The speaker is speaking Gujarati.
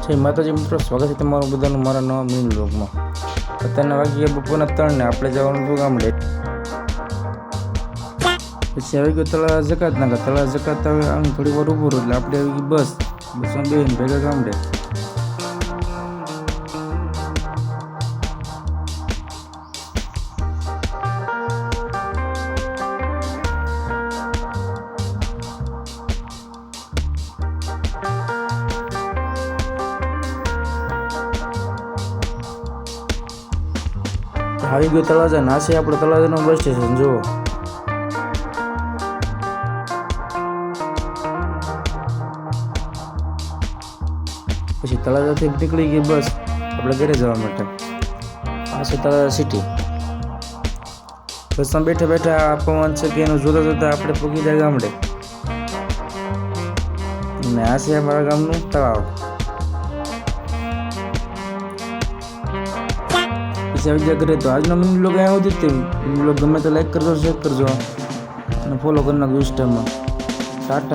જય માતાજી મિત્રો, સ્વાગત છે તમારું બધાનું મારા નવા મિની વ્લોગમાં. અત્યારના વાગ્યા બપોરના 3 ને આપણે જવાનું હતું ગામડે. પછી આવી ગયો તળાવ જકાત નાખા. તળાવ જકાત આવે આમ થોડી વાર ઊભું રહ્યું એટલે આપણે આવી ગઈ બસમાં બેસીને ભેગા ગામડે. આવી ગયો તળાજા. નાસે આપણે તળાજાનું બસ સ્ટેશન જુઓ. પછી તળાજાથી નીકળી ગઈ બસ આપણે ઘરે જવા માટે. આ છે તળાજા સિટી. બસમાં બેઠા બેઠા પવન છે કે એનું જોતા જોતા આપણે પહોંચી જાય ગામડે. અને આ છે અમારા ગામનું તળાવ. આવી ગયા ઘરે. તો આજનો મિની બ્લોગ અહીંયા સુધી જ. મિની બ્લોગ ગમે તો લાઈક કરજો, શેર કરજો અને ફોલો કરી નાખજો ઇન્સ્ટામાં. ટાટા.